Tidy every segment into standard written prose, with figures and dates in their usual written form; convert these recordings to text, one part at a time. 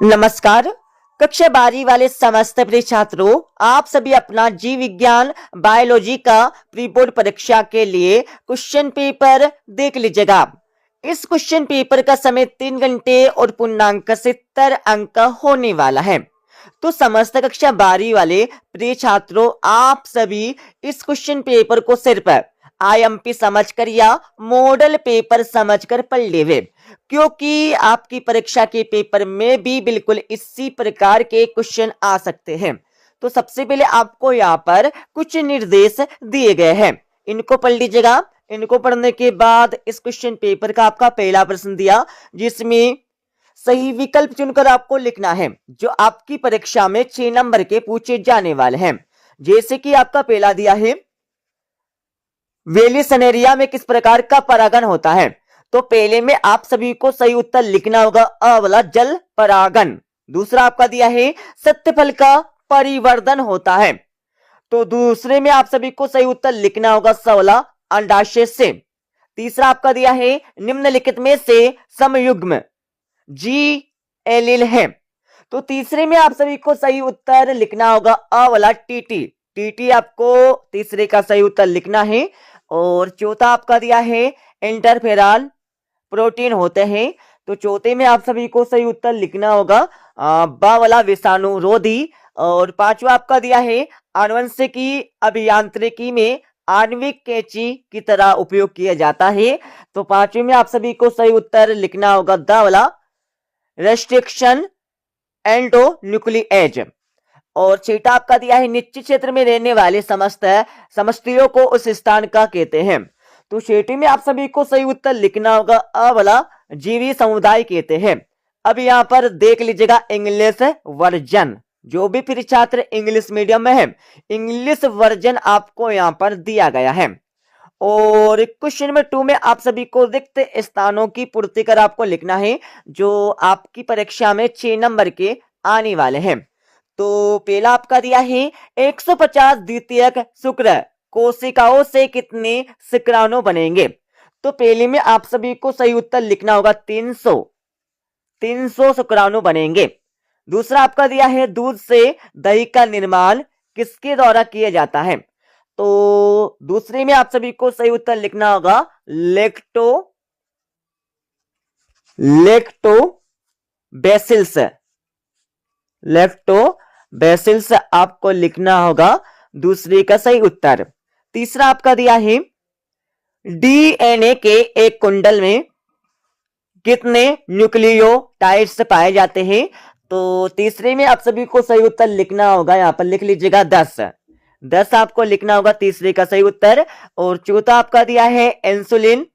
नमस्कार। कक्षा 12 वाले समस्त प्रिय छात्रों, आप सभी अपना जीव विज्ञान बायोलॉजी का प्री बोर्ड परीक्षा के लिए क्वेश्चन पेपर देख लीजिएगा। इस क्वेश्चन पेपर का समय 3 घंटे और पूर्णांक 70 अंक होने वाला है। तो समस्त कक्षा 12 वाले प्रिय छात्रों, आप सभी इस क्वेश्चन पेपर को सिर्फ आईएमपी समझकर या मॉडल पेपर समझकर पढ़ लेवे, क्योंकि आपकी परीक्षा के पेपर में भी बिल्कुल इसी प्रकार के क्वेश्चन आ सकते हैं। तो सबसे पहले आपको यहाँ पर कुछ निर्देश दिए गए हैं, इनको पढ़ लीजिएगा। इनको पढ़ने के बाद इस क्वेश्चन पेपर का आपका पहला प्रश्न दिया, जिसमें सही विकल्प चुनकर आपको लिखना है, जो आपकी परीक्षा में 6 नंबर के पूछे जाने वाले हैं। जैसे कि आपका पहला दिया है, वेलिसनेरिया में किस प्रकार का परागण होता है। तो पहले में आप सभी को सही उत्तर लिखना होगा अ वाला, जल परागण। दूसरा आपका दिया है, सत्यफल का परिवर्धन होता है। तो दूसरे में आप सभी को सही उत्तर लिखना होगा स वाला, अंडाशय से। तीसरा आपका दिया है, निम्नलिखित में से समयुग्म जी एलील है। तो तीसरे में आप सभी को सही उत्तर लिखना होगा अ वाला, टीटी। टीटी आपको तीसरे का सही उत्तर लिखना है। और चौथा आपका दिया है, इंटरफेरॉन प्रोटीन होते हैं। तो चौथे में आप सभी को सही उत्तर लिखना होगा बा वाला, विषाणुरोधी। और पांचवा आपका दिया है, आनुवंशिकी अभियांत्रिकी में आणविक कैंची की तरह उपयोग किया जाता है। तो पांचवे में आप सभी को सही उत्तर लिखना होगा द वाला, रेस्ट्रिक्शन एंडोन्यूक्लिएज। और छठा आपका दिया है, निश्चित क्षेत्र में रहने वाले समष्टियों को उस स्थान का कहते हैं। तो छठे में आप सभी को सही उत्तर लिखना होगा अ वाला, जीवी समुदाय कहते हैं। अब यहाँ पर देख लीजिएगा इंग्लिश वर्जन, जो भी फिर छात्र इंग्लिश मीडियम में है, इंग्लिश वर्जन आपको यहाँ पर दिया गया है। और क्वेश्चन नंबर 2 में आप सभी को रिक्त स्थानों की पूर्ति कर आपको लिखना है, जो आपकी परीक्षा में 6 नंबर के आने वाले हैं। तो पहला आपका दिया है, 150 द्वितीयक शुक्र कोशिकाओं से कितने शुक्राणु बनेंगे। तो पहले में आप सभी को सही उत्तर लिखना होगा 300 शुक्राणु बनेंगे। दूसरा आपका दिया है, दूध से दही का निर्माण किसके द्वारा किया जाता है। तो दूसरे में आप सभी को सही उत्तर लिखना होगा लैक्टोबैसिलस आपको लिखना होगा दूसरे का सही उत्तर। तीसरा आपका दिया है, डीएनए के एक कुंडल में कितने न्यूक्लियोटाइड्स पाए जाते हैं। तो तीसरे में आप सभी को सही उत्तर लिखना होगा, यहां पर लिख लीजिएगा 10 आपको लिखना होगा तीसरे का सही उत्तर। और चौथा आपका दिया है, इंसुलिन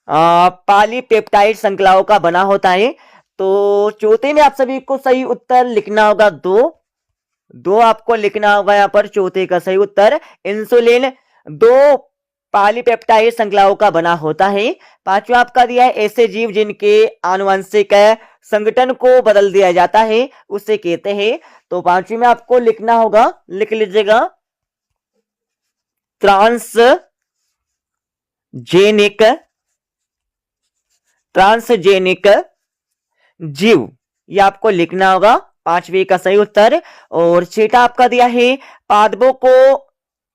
पॉलीपेप्टाइड श्रृंखलाओं का बना होता है। तो चौथे में आप सभी को सही उत्तर लिखना होगा 2 आपको लिखना होगा यहाँ पर चौथे का सही उत्तर। इंसुलिन 2 पॉलीपेप्टाइड श्रृंखलाओं का बना होता है। पांचवा आपका दिया है, ऐसे जीव जिनके आनुवंशिक संगठन को बदल दिया जाता है उसे कहते हैं। तो पांचवी में आपको लिखना होगा, लिख लीजिएगा ट्रांसजेनिक जीव, ये आपको लिखना होगा पांचवी का सही उत्तर। और छठा आपका दिया है, पादपों को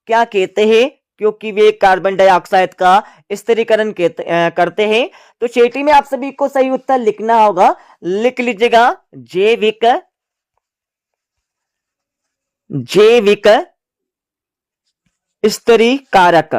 क्या कहते हैं, क्योंकि वे कार्बन डाइऑक्साइड का स्थिरीकरण करते हैं। तो छठी में आप सभी को सही उत्तर लिखना होगा, लिख लीजिएगा जैविक स्तरीकारक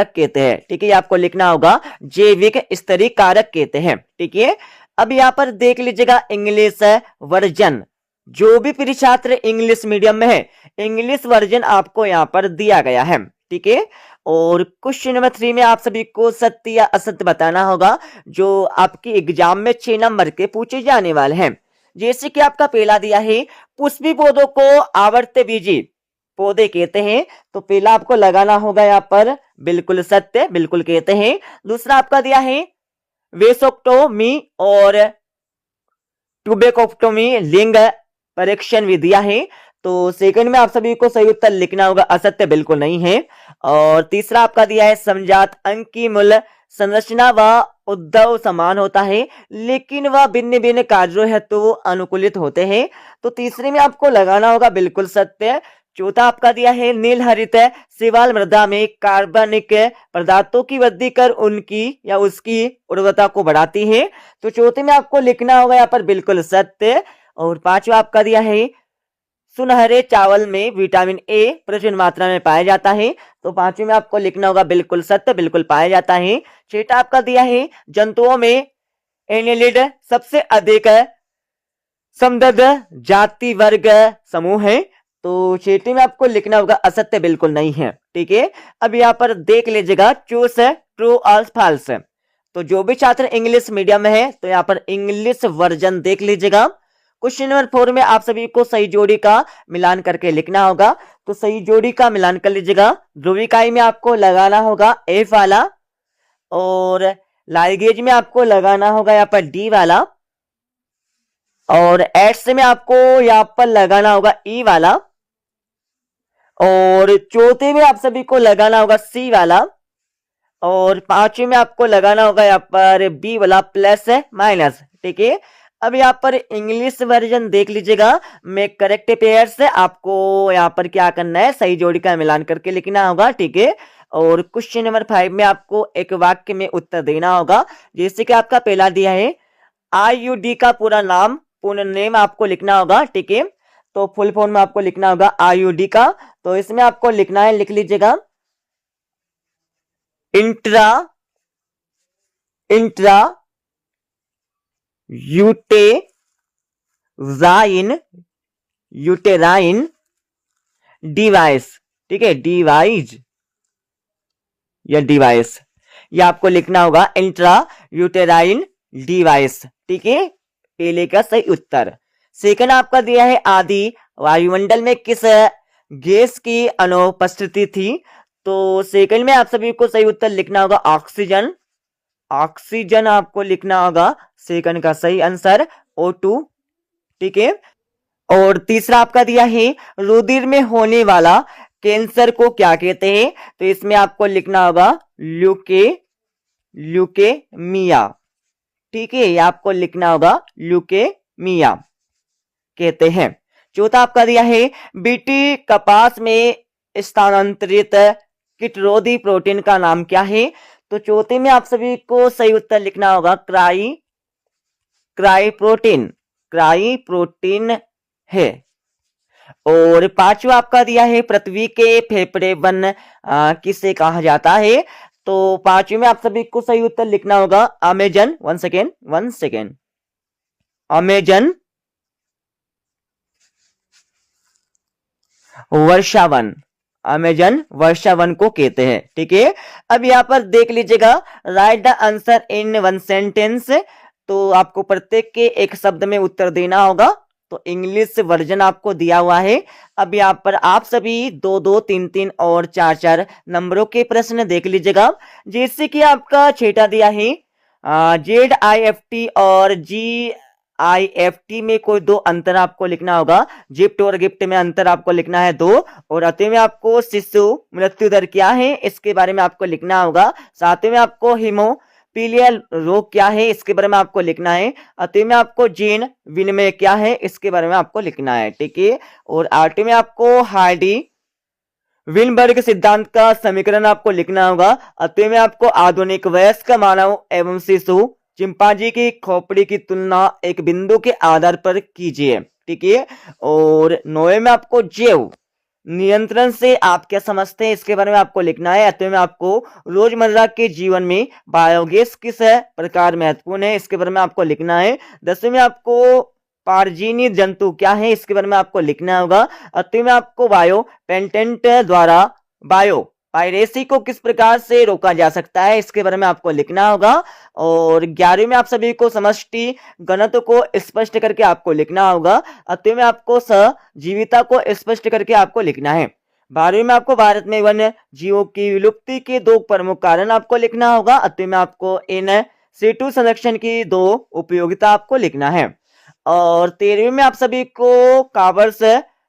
कहते हैं। ठीक है, आपको लिखना होगा जैविक स्तरीकारक कहते हैं। ठीक है, अब यहां पर देख लीजिएगा इंग्लिश वर्जन, जो भी प्रिय छात्र इंग्लिश मीडियम में है, इंग्लिश वर्जन आपको यहां पर दिया गया है। ठीक है, और क्वेश्चन नंबर 3 में आप सभी को सत्य या असत्य बताना होगा, जो आपके एग्जाम में 6 नंबर के पूछे जाने वाले हैं। जैसे कि आपका पहला दिया है, पुष्पी पौधों को आवर्तबीजी पौधे कहते हैं। तो पहला आपको लगाना होगा यहाँ पर बिल्कुल सत्य, बिल्कुल कहते हैं। दूसरा आपका दिया है, वेसोक्टोमी और ट्यूबेकोक्टोमी लिंग परीक्षण विधियां है। तो सेकंड में आप सभी को सही उत्तर लिखना होगा असत्य, बिल्कुल नहीं है। और तीसरा आपका दिया है, समजात अंक की मूल संरचना व उद्भव समान होता है, लेकिन वह भिन्न भिन्न कार्यों हेतु अनुकूलित होते हैं। तो तीसरे में आपको लगाना होगा बिल्कुल सत्य। चौथा आपका दिया है नील हरित शैवाल मृदा में कार्बनिक पदार्थों की वृद्धि कर उनकी या उसकी उर्वरता को बढ़ाती है। तो चौथे में आपको लिखना होगा यहाँ पर बिल्कुल सत्य। और पांचवा आपका दिया है सुनहरे चावल में विटामिन ए प्रचुर मात्रा में पाया जाता है। तो पांचवें में आपको लिखना होगा बिल्कुल सत्य, बिल्कुल पाया जाता है। छठा आपका दिया है जंतुओं में एनेलिड सबसे अधिक समृद्ध जाति वर्ग समूह है। तो छठे में आपको लिखना होगा असत्य, बिल्कुल नहीं है। ठीक है, अब यहाँ पर देख लीजिएगा चूज ट्रू और फॉल्स। तो जो भी छात्र इंग्लिश मीडियम में है तो यहाँ पर इंग्लिश वर्जन देख लीजिएगा। क्वेश्चन नंबर 4 में आप सभी को सही जोड़ी का मिलान करके लिखना होगा। तो सही जोड़ी का मिलान कर लीजिएगा। ध्रुवीय इकाई में आपको लगाना होगा एफ वाला, और लाइगेज में आपको लगाना होगा यहाँ पर डी वाला, और एड्स में आपको यहाँ पर लगाना होगा ई वाला, और चौथे में आप सभी को लगाना होगा सी वाला, और पांचवें में आपको लगाना होगा यहाँ पर बी वाला प्लस माइनस। ठीक है, अब यहाँ पर इंग्लिश वर्जन देख लीजिएगा। मैं करेक्ट पेयर से आपको यहाँ पर क्या करना है, सही जोड़ी का मिलान करके लिखना होगा। ठीक है, और क्वेश्चन नंबर 5 में आपको एक वाक्य में उत्तर देना होगा। जैसे कि आपका पहला दिया है आईयूडी का पूरा नाम, पूर्ण नेम आपको लिखना होगा। ठीक है, तो फुल फॉर्म में आपको लिखना होगा आईयूडी का। तो इसमें आपको लिखना है, लिख लीजिएगा इंट्रा यूटेराइन डिवाइस। ठीक है, डिवाइस या डिवाइस, ये आपको लिखना होगा इंट्रा यूटेराइन डिवाइस। ठीक है, पहले का सही उत्तर। सेकंड आपका दिया है आदि वायुमंडल में किस गैस की अनुपस्थिति थी। तो सेकंड में आप सभी को सही उत्तर लिखना होगा ऑक्सीजन। ऑक्सीजन आपको लिखना होगा सेकंड का सही आंसर O2। ठीक है, और तीसरा आपका दिया है रुधिर में होने वाला कैंसर को क्या कहते हैं। तो इसमें आपको लिखना होगा ल्यूकेमिया। ठीक है, ये आपको लिखना होगा ल्यूकेमिया कहते हैं। चौथा आपका दिया है बीटी कपास में स्थानांतरित कीटरोधी प्रोटीन का नाम क्या है। तो चौथे में आप सभी को सही उत्तर लिखना होगा क्राई प्रोटीन है। और पांचवा आपका दिया है पृथ्वी के फेफड़े वन किसे कहा जाता है। तो पांचवे में आप सभी को सही उत्तर लिखना होगा अमेजन। वन सेकेंड अमेजन वर्षावन को कहते हैं। ठीक है, अब यहाँ पर देख लीजिएगा right the answer in one sentence. तो आपको प्रत्येक के एक शब्द में उत्तर देना होगा। तो इंग्लिश वर्जन आपको दिया हुआ है। अब यहाँ पर आप सभी 2-2, 3-3 और 4-4 नंबरों के प्रश्न देख लीजिएगा। जैसे कि आपका छठा दिया है ZIFT और GIFT में कोई दो अंतर आपको लिखना होगा। जिफ्ट और गिफ्ट में अंतर आपको लिखना है 2, और अतः में आपको शिशु मृत्यु दर क्या है इसके बारे में आपको लिखना होगा। साथ में आपको हीमोफीलिया रोग क्या है इसके बारे में आपको लिखना है। अतः में आपको जीन विनिमय क्या है इसके बारे में आपको लिखना है। ठीक है, और आठवीं में आपको हार्डी विनबर्ग सिद्धांत का समीकरण आपको लिखना होगा। अतः में आपको आधुनिक वयस्क मानव एवं शिशु चिंपांजी की खोपड़ी की तुलना एक बिंदु के आधार पर कीजिए। ठीक है, और 9वें में आपको जैव नियंत्रण से आप क्या समझते हैं इसके बारे में आपको लिखना है। अतः में आपको रोजमर्रा के जीवन में बायोगैस किस प्रकार महत्वपूर्ण है इसके बारे में आपको लिखना है। 10वें में आपको पारजीनी जंतु क्या है इसके बारे में आपको लिखना होगा। अतः में आपको बायो पेटेंट द्वारा बायो पायरेसी को किस प्रकार से रोका जा सकता है इसके बारे में आपको लिखना होगा। और 11वें में आप सभी को समष्टि घनत्व को स्पष्ट करके आपको लिखना होगा। अतः में आपको सहजीविता को स्पष्ट करके आपको लिखना है। 12वें में आपको भारत में वन्य जीवों की विलुप्ति के 2 प्रमुख कारण आपको लिखना होगा। अतः में आपको इन सिटू संरक्षण की 2 उपयोगिता आपको लिखना है। और 13वें में आप सभी को कार्बस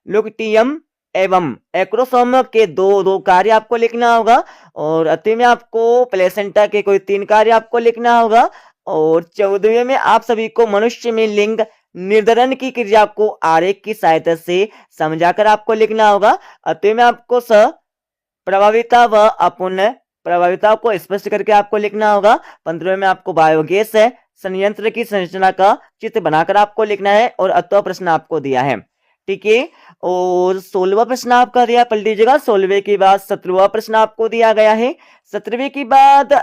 लुटियम एवं एक्रोसोम के दो कार्य आपको लिखना होगा। और 8वें में आपको प्लेसेंटा के कोई 3 कार्य आपको लिखना होगा। और 14वें में आप सभी को मनुष्य में लिंग निर्धारण की क्रिया को आरेख की सहायता से समझाकर आपको लिखना होगा। 8वें में आपको प्रभाविता व अपूर्ण प्रभाविता को स्पष्ट करके आपको लिखना होगा। 15वें में आपको बायोगैस है संयंत्र की संरचना का चित्र बनाकर आपको लिखना है और 8वां प्रश्न आपको दिया है। ठीक है। और 16वां प्रश्न आपका दिया, पलट लीजिएगा। 16वें के बाद 17वां प्रश्न आपको दिया गया है। 17वें के बाद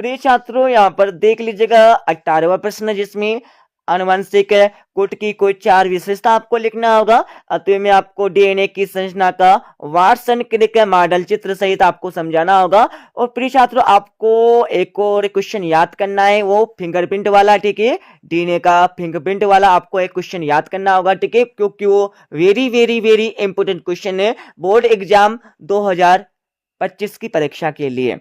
प्रिय छात्रों यहाँ पर देख लीजिएगा 18वां प्रश्न, जिसमें आनुवंशिक गुट की कोई 4 विशेषता आपको लिखना होगा। 8वें में आपको डीएनए की संरचना का वाटसन क्रिक मॉडल चित्र सहित आपको समझाना होगा। और प्रिय छात्रों आपको एक और क्वेश्चन याद करना है, वो फिंगरप्रिंट वाला। ठीक है, डीएनए का फिंगरप्रिंट वाला आपको एक क्वेश्चन याद करना होगा। ठीक है, क्योंकि वो very very very important question है बोर्ड एग्जाम 2025 की परीक्षा के लिए।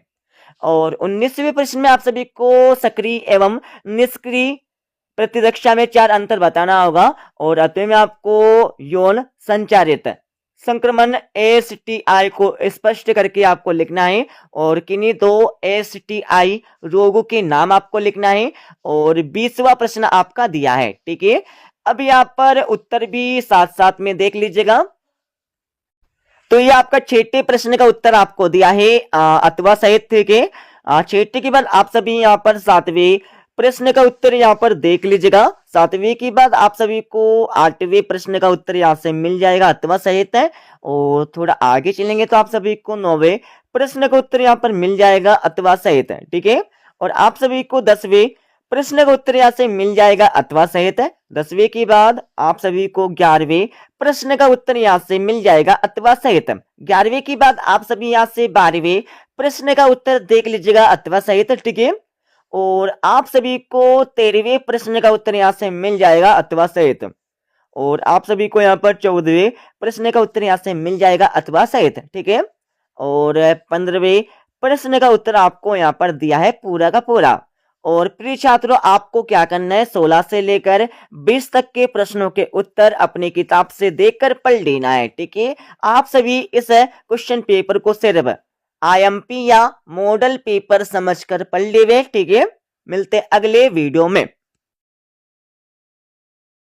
और 19वें प्रश्न में आप सभी को सक्रिय एवं निष्क्रिय प्रतिरक्षा में 4 अंतर बताना होगा। और 8वें में आपको यौन संचारित संक्रमण STI को स्पष्ट करके आपको लिखना है। और किन्हीं 2 STI रोगों के नाम आपको लिखना है। और 20वां प्रश्न आपका दिया है। ठीक है, अब यहाँ पर उत्तर भी साथ साथ में देख लीजिएगा। तो ये आपका 6ठे प्रश्न का उत्तर आपको दिया है अथवा सहित। ठीक है, 6ठे के बाद आप सभी यहाँ पर 7वें प्रश्न का उत्तर यहाँ पर देख लीजिएगा। 7वें के बाद आप सभी को 8वें प्रश्न का उत्तर यहाँ से मिल जाएगा अथवा सहित है। और थोड़ा आगे चलेंगे तो आप सभी को 9वें प्रश्न का उत्तर यहाँ पर मिल जाएगा अथवा सहित है। ठीक है, और आप सभी को 10वें प्रश्न का उत्तर यहाँ से मिल जाएगा अथवा सहित है। 10वें के बाद आप सभी को 11वें प्रश्न का उत्तर यहाँ से मिल जाएगा अथवा सहित। 11वें के बाद आप सभी यहाँ से 12वें प्रश्न का उत्तर देख लीजिएगा अथवा सहित। ठीक है, और आप सभी को 13वें प्रश्न का उत्तर यहाँ से मिल जाएगा अथवा सहित। और आप सभी को यहाँ पर 14वें प्रश्न का उत्तर यहाँ से मिल जाएगा अथवा सहित। ठीक है, और 15वें प्रश्न का उत्तर आपको यहाँ पर दिया है पूरा का पूरा। और प्रिय छात्रों आपको क्या करना है, 16 से लेकर 20 तक के प्रश्नों के उत्तर अपनी किताब से देखकर पढ़ लेना है। ठीक है, आप सभी इस क्वेश्चन पेपर को सिर्फ IMP या मॉडल पेपर समझकर पढ़ लेवे। ठीक है, मिलते अगले वीडियो में।